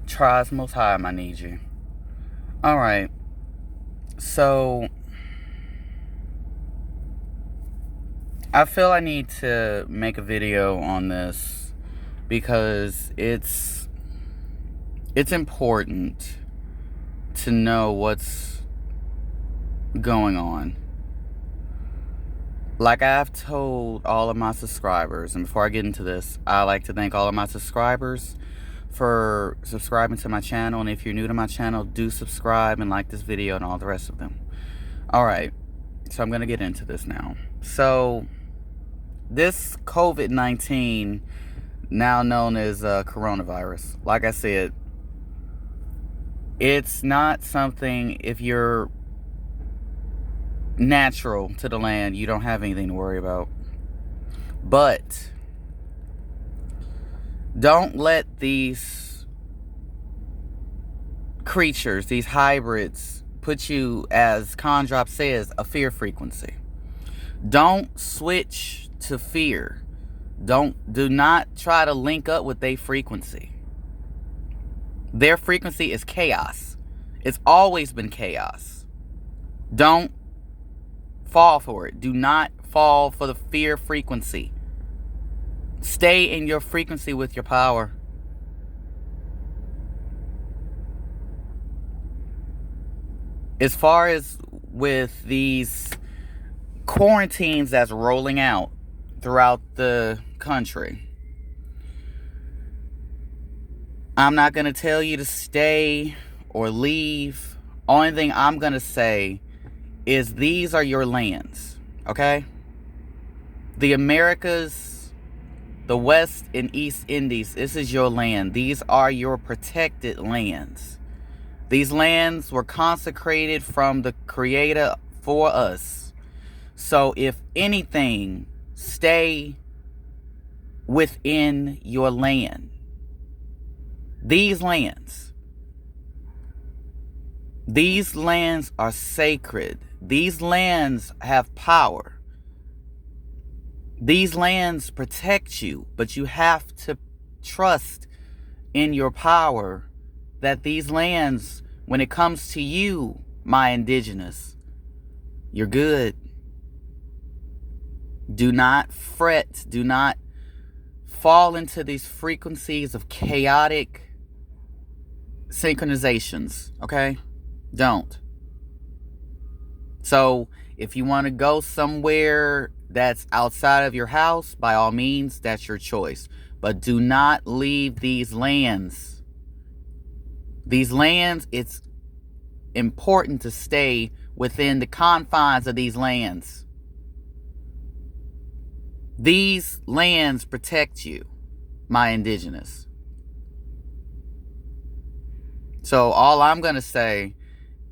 Tries most high, I need you. Alright, so I feel I need to make a video on this because it's important to know what's going on. Like I've told all of my subscribers, and before I get into this, I like to thank all of my subscribers for subscribing to my channel. And if you're new to my channel, do subscribe and like this video and all the rest of them. Alright, so I'm going to get into this now. So, this COVID-19, now known as coronavirus, like I said, it's not something, if you're natural to the land, you don't have anything to worry about. But don't let these creatures, these hybrids, put you, as Condrop says, a fear frequency. Don't switch to fear. Do not try to link up with their frequency. Their frequency is chaos. It's always been chaos. Don't fall for it. Do not fall for the fear frequency. Stay in your frequency with your power. As far as with these quarantines that's rolling out throughout the country, I'm not going to tell you to stay or leave. Only thing I'm going to say is these are your lands, okay? The Americas, the West and East Indies, this is your land. These are your protected lands. These lands were consecrated from the Creator for us. So if anything, stay within your land. These lands are sacred. These lands have power. These lands protect you, but you have to trust in your power that these lands, when it comes to you, my indigenous, you're good. Do not fret. Do not fall into these frequencies of chaotic synchronizations, okay? Don't. So, if you want to go somewhere that's outside of your house, by all means, that's your choice. But do not leave these lands. These lands, it's important to stay within the confines of these lands. These lands protect you, my indigenous. So all I'm going to say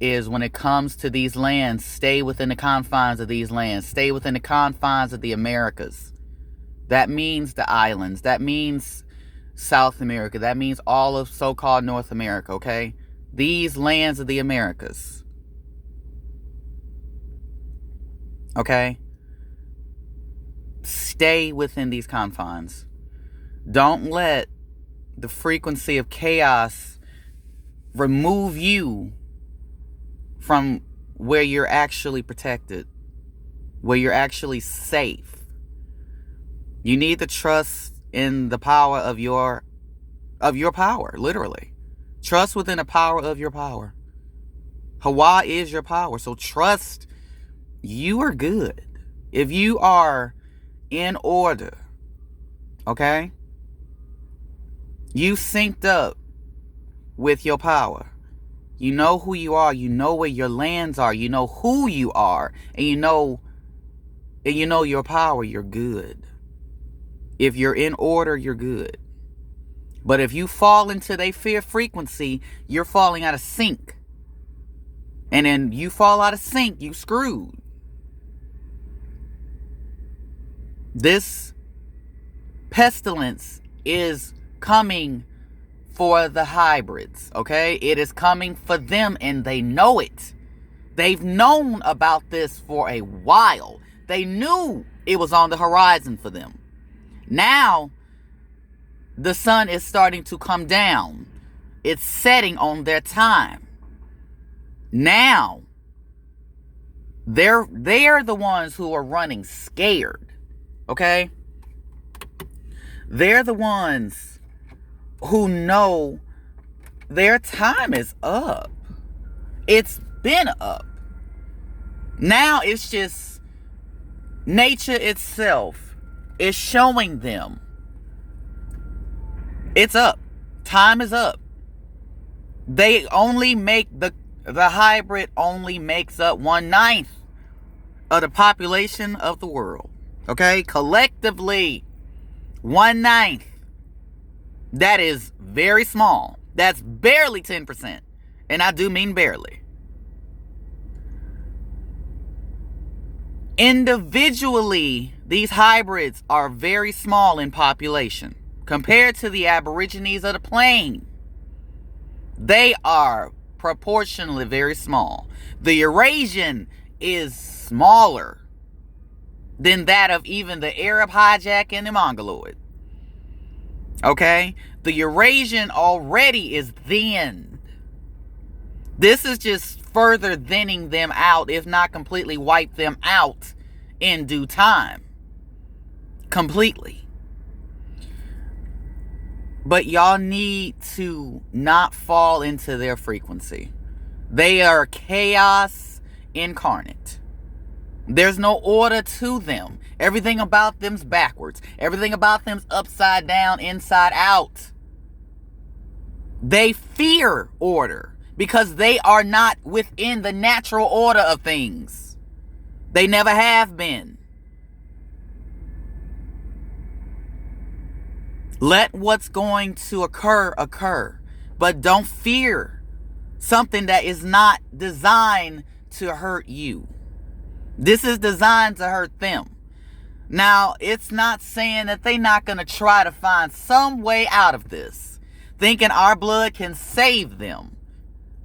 is when it comes to these lands, stay within the confines of these lands. Stay within the confines of the Americas. That means the islands. That means South America. That means all of so-called North America, okay? These lands of the Americas. Okay? Stay within these confines. Don't let the frequency of chaos remove you from where you're actually protected, where you're actually safe. You need to trust in the power of your power, literally. Trust within the power of your power. Hawa is your power, so trust you are good. If you are in order, okay? You synced up with your power. You know who you are. You know where your lands are. You know who you are. And you know your power. You're good. If you're in order, you're good. But if you fall into their fear frequency, you're falling out of sync. And then you fall out of sync, you screwed. This pestilence is coming for the hybrids, okay? It is coming for them, and they know it. They've known about this for a while. They knew it was on the horizon for them. Now, the sun is starting to come down. It's setting on their time. Now, they're the ones who are running scared. Okay? They're the ones who know their time is up. It's been up. Now it's just nature itself is showing them it's up. Time is up. They only make the hybrid only makes up 1/9 of the population of the world. Okay? Collectively, 1/9. That is very small. That's barely 10%. And I do mean barely. Individually, these hybrids are very small in population. Compared to the Aborigines of the plain, they are proportionally very small. The Eurasian is smaller than that of even the Arab hijack and the Mongoloid. Okay? The Eurasian already is thinned. This is just further thinning them out, if not completely wipe them out in due time. Completely. But y'all need to not fall into their frequency. They are chaos incarnate. There's no order to them. Everything about them's backwards. Everything about them's upside down, inside out. They fear order because they are not within the natural order of things. They never have been. Let what's going to occur. But don't fear something that is not designed to hurt you. This is designed to hurt them. Now, it's not saying that they're not going to try to find some way out of this, thinking our blood can save them.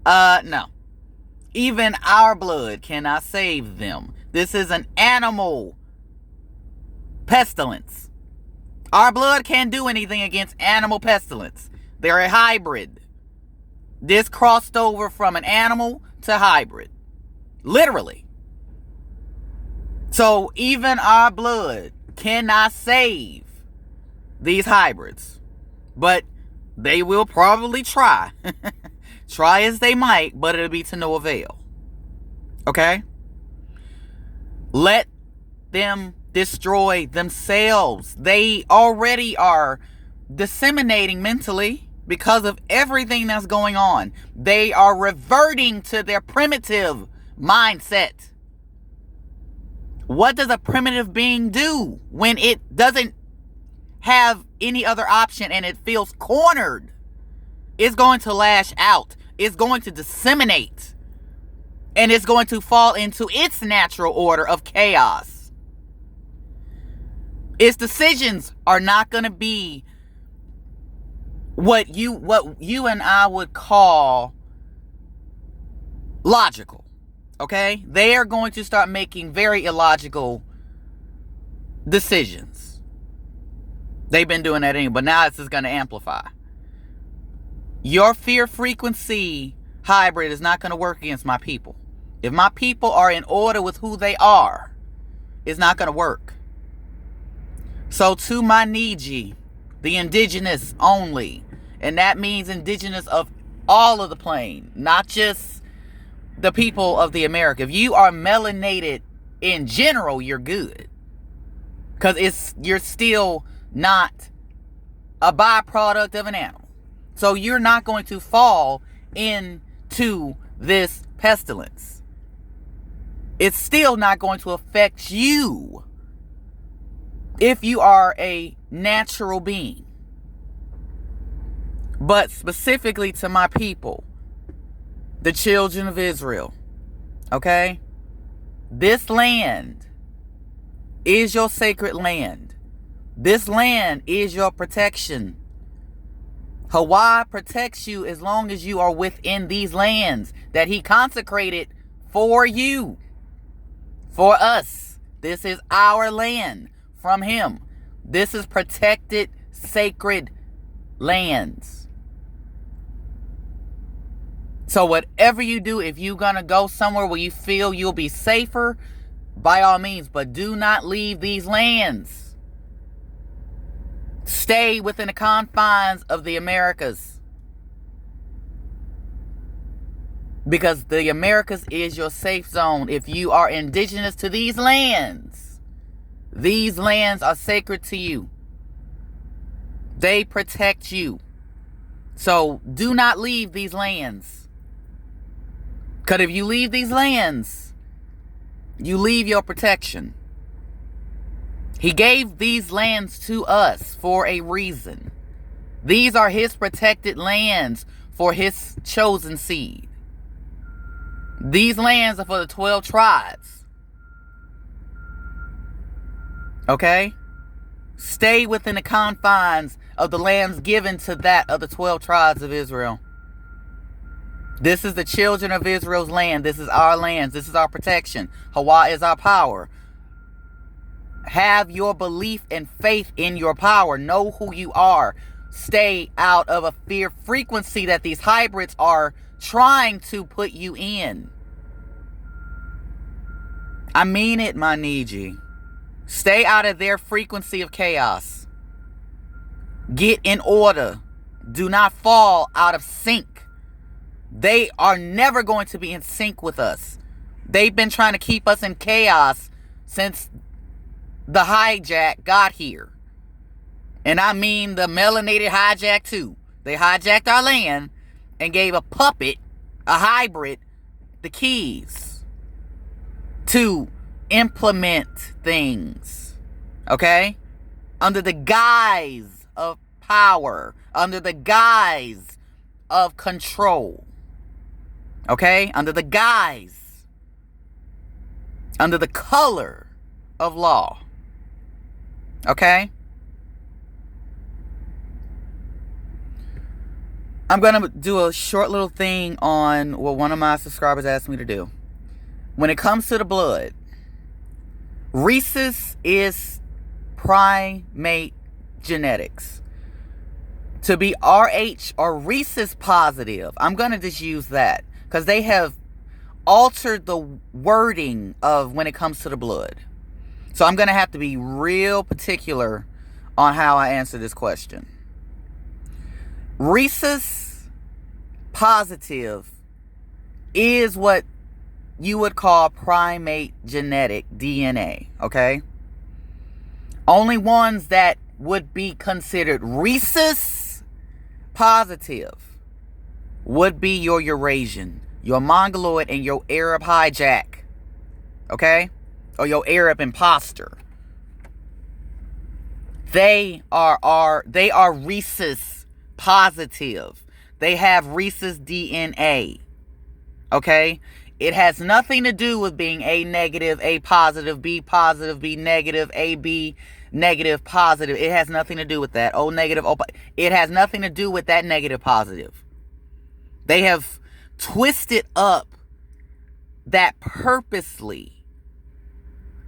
No. Even our blood cannot save them. This is an animal pestilence. Our blood can't do anything against animal pestilence. They're a hybrid. This crossed over from an animal to hybrid. Literally. So even our blood cannot save these hybrids. But they will probably try. Try as they might, but it'll be to no avail. Okay? Let them destroy themselves. They already are disseminating mentally because of everything that's going on. They are reverting to their primitive mindset. What does a primitive being do when it doesn't have any other option and it feels cornered? It's going to lash out. It's going to disseminate. And it's going to fall into its natural order of chaos. Its decisions are not going to be what you and I would call logical. Okay? They are going to start making very illogical decisions. They've been doing that anyway, but now it's just going to amplify. Your fear frequency hybrid is not going to work against my people. If my people are in order with who they are, it's not going to work. So to my Niji, the indigenous only, and that means indigenous of all of the plain, not just the people of the America. If you are melanated in general, you're good. Because you're still not a byproduct of an animal. So you're not going to fall into this pestilence. It's still not going to affect you if you are a natural being. But specifically to my people, the children of Israel, okay? This land is your sacred land. This land is your protection. Hawaii protects you as long as you are within these lands that he consecrated for you, for us. This is our land from him. This is protected, sacred lands. So whatever you do, if you're going to go somewhere where you feel you'll be safer, by all means, but do not leave these lands. Stay within the confines of the Americas. Because the Americas is your safe zone. If you are indigenous to these lands are sacred to you. They protect you. So do not leave these lands. Because if you leave these lands, you leave your protection. He gave these lands to us for a reason. These are his protected lands for his chosen seed. These lands are for the 12 tribes. Okay? Stay within the confines of the lands given to that of the 12 tribes of Israel. This is the children of Israel's land. This is our lands. This is our protection. Hawa is our power. Have your belief and faith in your power. Know who you are. Stay out of a fear frequency that these hybrids are trying to put you in. I mean it, my Niji. Stay out of their frequency of chaos. Get in order. Do not fall out of sync. They are never going to be in sync with us. They've been trying to keep us in chaos since the hijack got here. And I mean the melanated hijack too. They hijacked our land and gave a puppet, a hybrid, the keys to implement things. Okay? Under the guise of power. Under the guise of control. Okay? Under the guise. Under the color of law. Okay? I'm going to do a short little thing on what one of my subscribers asked me to do. When it comes to the blood, Rhesus is primate genetics. To be RH or Rhesus positive, I'm going to just use that because they have altered the wording of when it comes to the blood. So I'm going to have to be real particular on how I answer this question. Rhesus positive is what you would call primate genetic DNA, okay? Only ones that would be considered Rhesus positive would be your Eurasian, your Mongoloid, and your Arab hijack, okay? Or your Arab imposter. They are Rhesus positive. They have Rhesus DNA. Okay? It has nothing to do with being A negative, A positive, B negative, AB negative, positive. It has nothing to do with that. O negative, O. It has nothing to do with that negative positive. They have twisted up that purposely.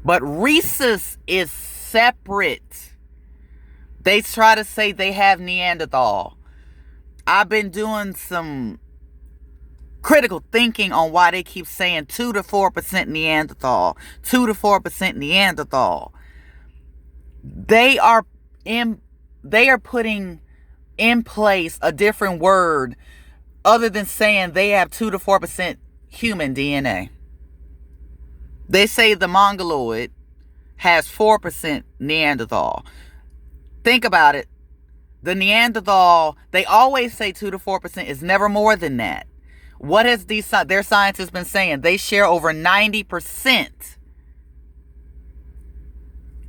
But Rhesus is separate. They try to say they have Neanderthal. I've been doing some critical thinking on why they keep saying 2 to 4% Neanderthal. 2 to 4% Neanderthal. They are putting in place a different word other than saying they have 2 to 4% human DNA. They say the Mongoloid has 4% Neanderthal. Think about it. The Neanderthal, they always say 2 to 4%, is never more than that. What has their scientists been saying? They share over 90%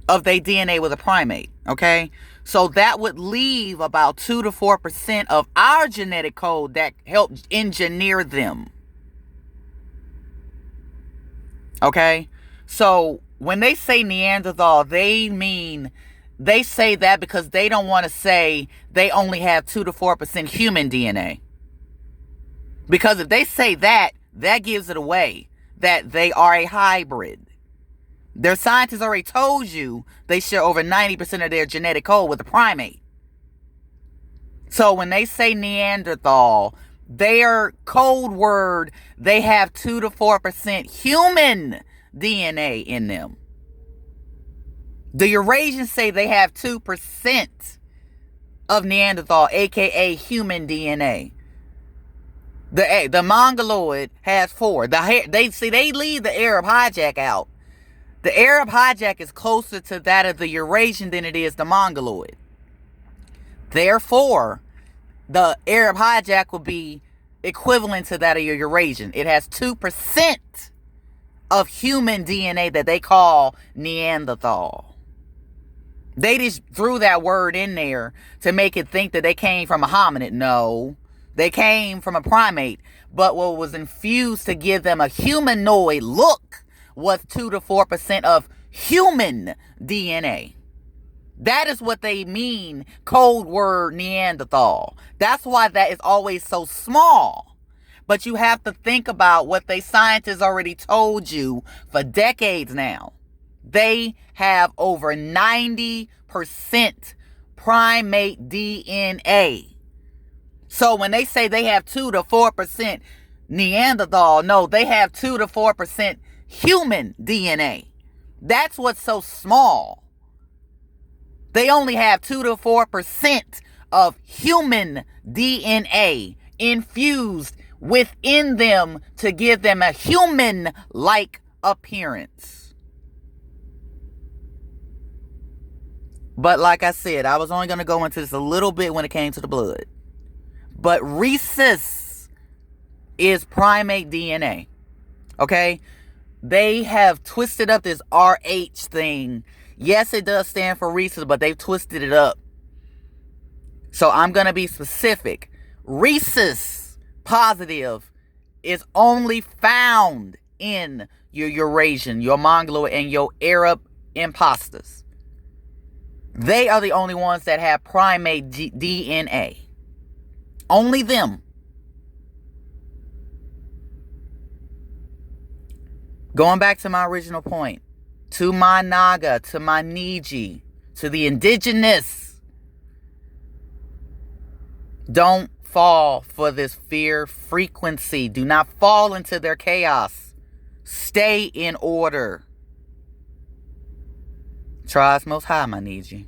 of their DNA with a primate, okay? So that would leave about 2 to 4% of our genetic code that helped engineer them. Okay? So when they say Neanderthal, they say that because they don't want to say they only have 2 to 4% human DNA. Because if they say that, that gives it away that they are a hybrid. Their scientists already told you they share over 90% of their genetic code with a primate. So when they say Neanderthal, Their code word, they have 2 to 4% human DNA in them. The Eurasians say they have 2% of Neanderthal, aka human DNA. The Mongoloid has 4. They leave the Arab hijack out. The Arab hijack is closer to that of the Eurasian than it is the Mongoloid. Therefore, the Arab hijack will be equivalent to that of your Eurasian. It has 2% of human DNA that they call Neanderthal. They just threw that word in there to make it think that they came from a hominid. No, they came from a primate. But what was infused to give them a humanoid look was 2 to 4% of human DNA. That is what they mean, code word Neanderthal. That's why that is always so small. But you have to think about what scientists already told you for decades now. They have over 90% primate DNA. So when they say they have 2 to 4% Neanderthal, no, they have 2 to 4% human DNA. That's what's so small. They only have 2 to 4% of human DNA infused within them to give them a human-like appearance. But like I said, I was only going to go into this a little bit when it came to the blood. But Rhesus is primate DNA. Okay? They have twisted up this RH thing. Yes, it does stand for Rhesus, but they've twisted it up. So I'm going to be specific. Rhesus positive is only found in your Eurasian, your Mongoloid, and your Arab imposters. They are the only ones that have primate DNA. Only them. Going back to my original point. To my Naga, to my Niji, to the indigenous. Don't fall for this fear frequency. Do not fall into their chaos. Stay in order. Trust Most High, my Niji.